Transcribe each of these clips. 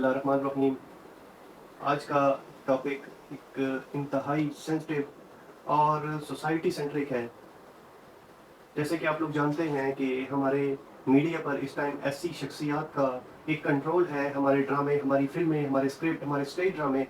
बिस्मिल्लाहिर्रहमानिर्रहीम। आज का टॉपिक एक इंतहाई सेंसिटिव और सोसाइटी सेंट्रिक है। जैसे कि आप लोग जानते हैं कि हमारे मीडिया पर इस टाइम ऐसी शख्सियात का एक कंट्रोल है, हमारे ड्रामे, हमारी फिल्में, हमारे स्क्रिप्ट, हमारे स्टेज ड्रामे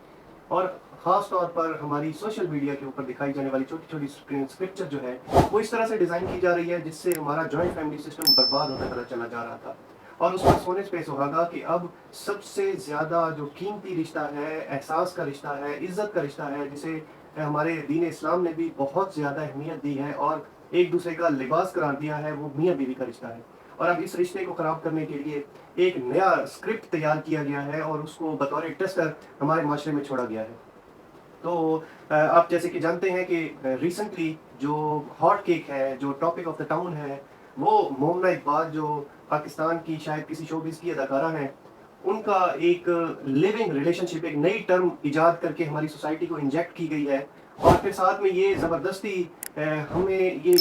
और ख़ास तौर पर हमारी सोशल मीडिया के ऊपर दिखाई जाने वाली छोटी छोटी स्क्रिप्चर जो है वो इस तरह से डिज़ाइन की जा रही है जिससे हमारा जॉइंट फैमिली सिस्टम बर्बाद होता चला जा रहा था। और उस पर सोने पे सुहागा कि अब सबसे ज़्यादा जो कीमती रिश्ता है, एहसास का रिश्ता है, इज़्ज़त का रिश्ता है, जिसे हमारे दीन इस्लाम ने भी बहुत ज़्यादा अहमियत दी है और एक दूसरे का लिबास करार दिया है, वो मियाँ बीवी का रिश्ता है। और अब इस रिश्ते को ख़राब करने के लिए एक नया स्क्रिप्ट तैयार किया गया है और उसको बतौर टेस्टर हमारे माशरे में छोड़ा गया है। तो आप जैसे कि जानते हैं कि रिसेंटली जो हॉट केक है, जो टॉपिक ऑफ द टाउन है, वो मोमना इकबाल जो पाकिस्तान की शायद किसी शोबिज़ की अदाकारा हैं, उनका एक लिविंग रिलेशनशिप, एक नई टर्म इजाद करके हमारी सोसाइटी को इंजेक्ट की गई है। और फिर साथ में ये ज़बरदस्ती हमें ये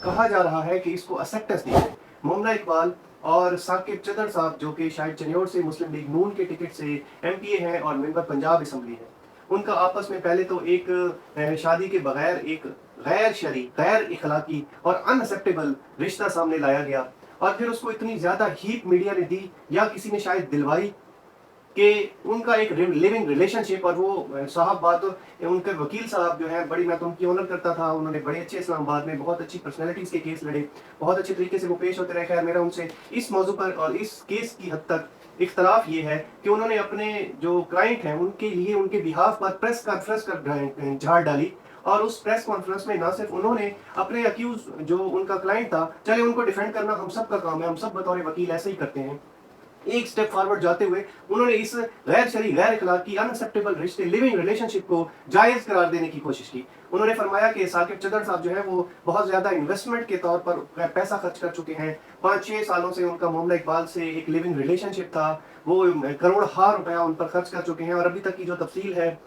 कहा जा रहा है कि इसको एक्सेप्टेंस दी जाए। मोमना इकबाल और साकिब चदर साहब जो कि शायद चन्योर से मुस्लिम लीग नून के टिकट से एमपीए हैं और मेंबर पंजाब असम्बली हैं, उनका आपस में पहले तो एक शादी के बगैर एक गैर शरई, गैर इखलाकी और अनएक्सेप्टेबल रिश्ता सामने लाया गया। और फिर उसको इतनी ज़्यादा हीप मीडिया ने दी या किसी ने शायद दिलवाई कि उनका एक लिविंग रिलेशनशिप। और वो साहब बात, उनके वकील साहब जो है, बड़ी, मैं तो उनकी ऑनर करता था, उन्होंने बड़े अच्छे इस्लामाबाद में बहुत अच्छी पर्सनैलिटीज़ के केस लड़े, बहुत अच्छे तरीके से वो पेश होते रहे। खैर मेरा उनसे इस मौजू पर और इस केस की हद तक इख्तलाफ ये है कि उन्होंने अपने जो क्लाइंट हैं उनके लिए, उनके बिहाफ पर प्रेस कॉन्फ्रेंस कर झाड़ डाली। और उस प्रेस कॉन्फ्रेंस में ना सिर्फ उन्होंने अपने अक्यूज जो उनका क्लाइंट था, चले उनको डिफेंड करना हम सब का काम है, हम सब बतौर वकील ऐसे ही करते हैं, एक स्टेप फॉरवर्ड जाते हुए उन्होंने इस गैर शरई, गैर इखलाकी, अनएक्सेप्टेबल रिश्ते, लिविंग रिलेशनशिप को जायज़ करार देने की कोशिश की। उन्होंने फरमाया कि साकिब चदर साहब जो है वो बहुत ज़्यादा इन्वेस्टमेंट के तौर पर पैसा खर्च कर चुके हैं। 5-6 सालों से उनका मोमना इकबाल से एक लिविंग रिलेशनशिप था, वो करोड़ रुपया उन पर खर्च कर चुके हैं। और अभी तक की जो तफसील है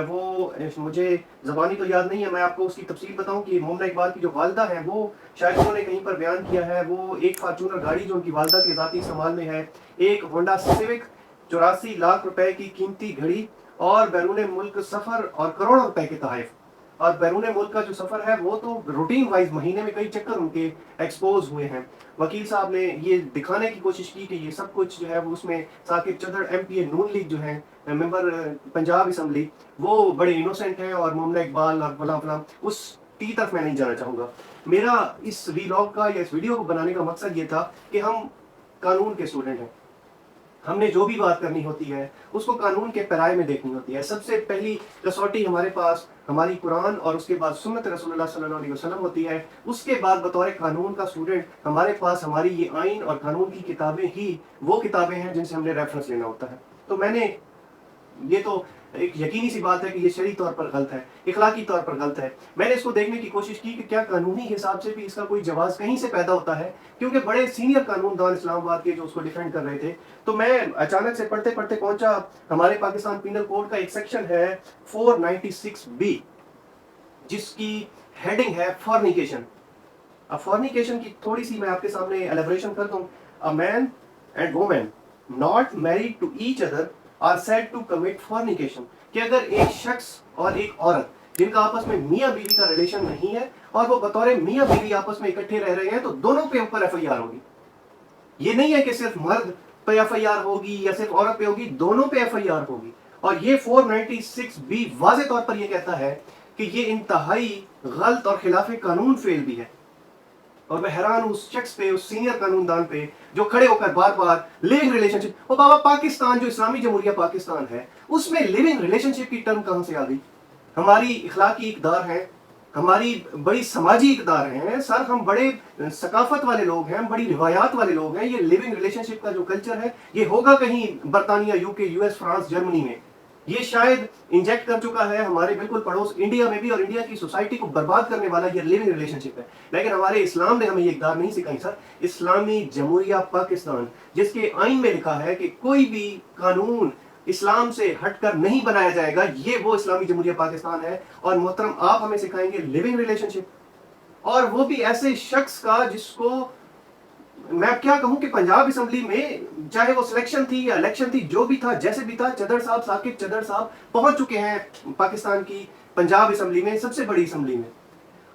वो मुझे ज़बानी तो याद नहीं है, मैं आपको उसकी तफसील बताऊं कि मोमना इकबाल की जो वालदा है वो शायद उन्होंने कहीं पर बयान किया है, वो एक फार्चूनर गाड़ी जो उनकी वालदा के ज़ाती इस्तेमाल में है, एक होंडा सिविक 84 लाख रुपए की कीमती घड़ी और बैरून मुल्क सफ़र और करोड़ों रुपए के तहफ़। और बैरून मुल्क का जो सफ़र है वो तो रूटीन वाइज महीने में कई चक्कर उनके एक्सपोज हुए हैं। वकील साहब ने ये दिखाने की कोशिश की कि ये सब कुछ जो है वो उसमें साकिब चदर एमपीए नून लीग जो है, मेंबर पंजाब असम्बली, वो बड़े इनोसेंट हैं और मोमना इकबाल और फलां फलां, उस टी तरफ मैं नहीं जाना चाहूँगा। मेरा इस वीलॉग का या इस वीडियो को बनाने का मकसद ये था कि हम कानून के स्टूडेंट हैं, हमने जो भी बात करनी होती है उसको कानून के पैराए में देखनी होती है। सबसे पहली कसौटी हमारे पास हमारी कुरान और उसके बाद सुन्नत रसूलुल्लाह सल्लल्लाहु अलैहि वसल्लम होती है। उसके बाद बतौर कानून का स्टूडेंट हमारे पास हमारी ये आइन और कानून की किताबें ही वो किताबें हैं जिनसे हमने रेफरेंस लेना होता है। तो मैंने, ये तो एक यकीनी सी बात है कि ये शरई तौर पर गलत है, इखलाकी तौर पर गलत है। मैंने इसको देखने की कोशिश की कि क्या कानूनी हिसाब से भी इसका कोई जवाब कहीं से पैदा होता है, क्योंकि बड़े सीनियर कानूनदान इस्लामाबाद के जो उसको डिफेंड कर रहे थे। तो मैं अचानक से पढ़ते पढ़ते पहुंचा, हमारे पाकिस्तान पीनल कोड का एक सेक्शन है 496B, जिसकी हेडिंग है फॉर्निकेशन। अब फॉर्निकेशन की थोड़ी सी मैं आपके सामने एलेबोरेशन कर दूं। A man and woman not married to each other are said to commit fornication, कि अगर एक शख्स और एक औरत जिनका आपस में मियाँ बीवी का रिलेशन नहीं है और वो बतौर मियाँ बीवी आपस में इकट्ठे रह रहे हैं, तो दोनों पे ऊपर एफआईआर होगी। ये नहीं है कि सिर्फ मर्द पे एफआईआर होगी या सिर्फ औरत पे होगी, दोनों पे एफआईआर होगी। और ये 496B वाज़े तौर पर ये कहता है कि ये इंतहाई गलत और खिलाफ कानून फेल भी है। और मैं हैरान हूं उस शख्स पे, उस सीनियर कानूनदान पे जो खड़े होकर बार बार लिविंग रिलेशनशिप, ओ बाबा, पाकिस्तान जो इस्लामी जमहूरिया पाकिस्तान है उसमें लिविंग रिलेशनशिप की टर्म कहां से आ गई? हमारी इखलाकी इकदार है, हमारी बड़ी समाजी इकदार हैं सर, हम बड़े सकाफत वाले लोग हैं, हम बड़ी रिवायात वाले लोग हैं। ये लिविंग रिलेशनशिप का जो कल्चर है ये होगा कहीं बरतानिया, यूके, यूएस, फ्रांस, जर्मनी में, ये शायद इंजेक्ट कर चुका है हमारे बिल्कुल पड़ोस इंडिया में भी, और इंडिया की सोसाइटी को बर्बाद करने वाला ये लिविंग रिलेशनशिप है। लेकिन हमारे इस्लाम ने हमें ये इकदार नहीं सिखाई सर। इस्लामी जमहूरिया पाकिस्तान, जिसके आइन में लिखा है कि कोई भी कानून इस्लाम से हटकर नहीं बनाया जाएगा, ये वो इस्लामी जमहूरिया पाकिस्तान है। और मोहतरम, आप हमें सिखाएंगे लिविंग रिलेशनशिप, और वो भी ऐसे शख्स का जिसको मैं क्या कहूं कि पंजाब असेंबली में चाहे वो सिलेक्शन थी या इलेक्शन थी, जो भी था जैसे भी था, चदर साहब, साकिब चदर साहब पहुंच चुके हैं पाकिस्तान की पंजाब असेंबली में, सबसे बड़ी असेंबली में,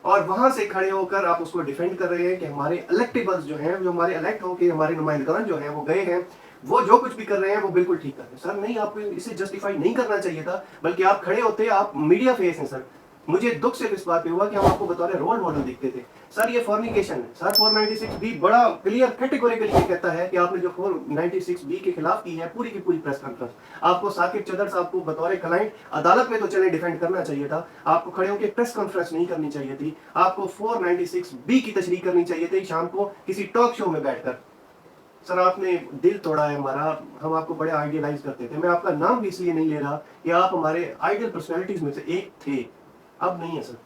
और वहां से खड़े होकर आप उसको डिफेंड कर रहे हैं कि हमारे इलेक्टेबल्स जो हैं, जो हमारे इलेक्ट होकर हमारे नुमाइंदगान जो हैं वो गए हैं, वो जो कुछ भी कर रहे हैं वो बिल्कुल ठीक कर रहे हैं। सर नहीं, आपको इसे जस्टिफाई नहीं करना चाहिए था, बल्कि आप खड़े होते, आप मीडिया फेस हैं सर। मुझे दुख सिर्फ इस बात पे हुआ कि हम आपको बतौर रोल मॉडल दिखते थे। सर ये फॉर्निकेशन है सर, 496 बी बड़ा क्लियर कैटेगोरिकली ये कहता है कि आपने जो 496 बी के खिलाफ की है पूरी की पूरी प्रेस कॉन्फ्रेंस, आपको साकिब चदर साहब को बतौर क्लाइंट अदालत में तो चले डिफेंड करना चाहिए था, आपको खड़े होकर प्रेस कॉन्फ्रेंस नहीं करनी चाहिए थी, आपको 496 बी की तशरीह करनी चाहिए थी शाम को किसी टॉक शो में बैठकर। सर आपने दिल तोड़ा है हमारा, हम आपको बड़े आइडियलाइज करते थे। मैं आपका नाम भी इसलिए नहीं ले रहा कि आप हमारे आइडियल पर्सनैलिटीज में से एक थे, अब नहीं है सर।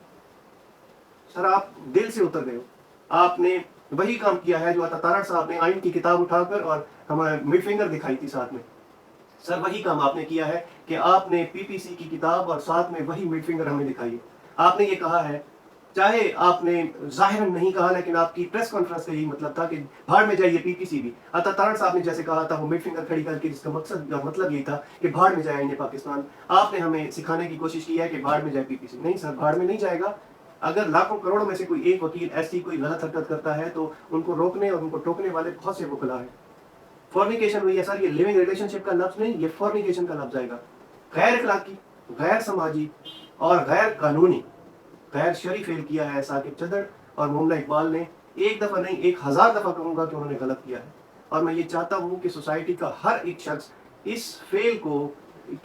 सर आप दिल से उतर गए हो, आपने वही काम किया है जो तारड़ साहब ने आइन की किताब उठाकर और हमारे मिड फिंगर दिखाई थी साथ में। सर वही काम आपने किया है कि आपने पीपीसी की किताब और साथ में वही मिड फिंगर हमें दिखाई है। आपने ये कहा है, चाहे आपने जाहिरन नहीं कहा, लेकिन आपकी प्रेस कॉन्फ्रेंस का यही मतलब था कि भाड़ में जाइए पीपीसी भी। तारड़ साहब ने जैसे कहा था वो मिड फिंगर खड़ी करके, जिसका मतलब यही था कि भाड़ में जाए पाकिस्तान। आपने हमें सिखाने की कोशिश की है कि भाड़ में जाए पीपीसी। नहीं सर, भाड़ में नहीं जाएगा। अगर लाखों करोड़ों में से कोई एक वकील ऐसी कोई गलत हरकत करता है तो उनको रोकने और उनको टोकने वाले बहुत से वकला है। फॉर्निकेशन हुई है सर, ये लिविंग रिलेशनशिप का लफ्ज नहीं, ये फॉर्निकेशन का लफ्ज आएगा। गैर अखलाकी, गैर समाजी और गैर कानूनी, गैर शरी फेल किया है साकिब चदर और मोमना इकबाल ने। एक दफा नहीं, 1000 दफा कहूंगा कि उन्होंने गलत किया है। और मैं ये चाहता हूं कि सोसाइटी का हर एक शख्स इस फेल को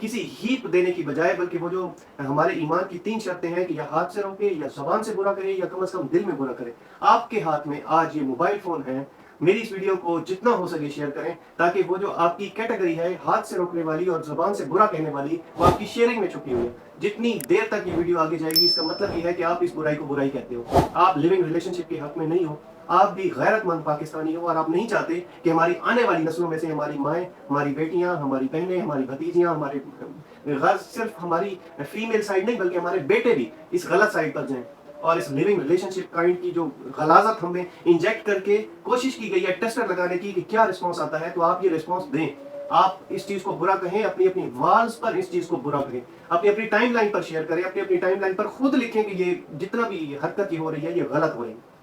किसी हीप देने की बजाय, बल्कि वो जो हमारे ईमान की 3 शर्तें हैं कि या हाथ से रोके, या जबान से बुरा करे, या कम से कम दिल में बुरा करे। आपके हाथ में आज ये मोबाइल फोन है। मेरी इस वीडियो को जितना हो सके शेयर करें, ताकि वो जो आपकी कैटेगरी है हाथ से रोकने वाली और जबान से बुरा कहने वाली, वो आपकी शेयरिंग में छुपी हुई है। जितनी देर तक ये वीडियो आगे जाएगी, इसका मतलब ये है कि आप इस बुराई को बुराई कहते हो, आप लिविंग रिलेशनशिप के हक में नहीं हो, आप भी गैरतमंद पाकिस्तानी हो, और आप नहीं चाहते कि हमारी आने वाली नस्लों में से हमारी माएँ, हमारी बेटियां, हमारी बहनें, हमारी भतीजियां, हमारे सिर्फ हमारी फीमेल साइड नहीं बल्कि हमारे बेटे भी इस गलत साइड पर जाएं। और इस लिविंग रिलेशनशिप काइंड की जो गलाजत हमें इंजेक्ट करके कोशिश की गई है टेस्टर लगाने की कि क्या रिस्पॉन्स आता है, तो आप ये रिस्पॉन्स दें। आप इस चीज को बुरा कहें, अपनी अपनी वॉल्स पर इस चीज को बुरा कहें, अपनी अपनी टाइमलाइन पर शेयर करें, अपनी अपनी टाइमलाइन पर खुद लिखें कि ये जितना भी हरकत हो रही है ये गलत हो रही है।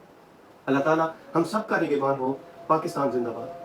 अल्लाह ताला हम सब का निगहबान हो। पाकिस्तान जिंदाबाद।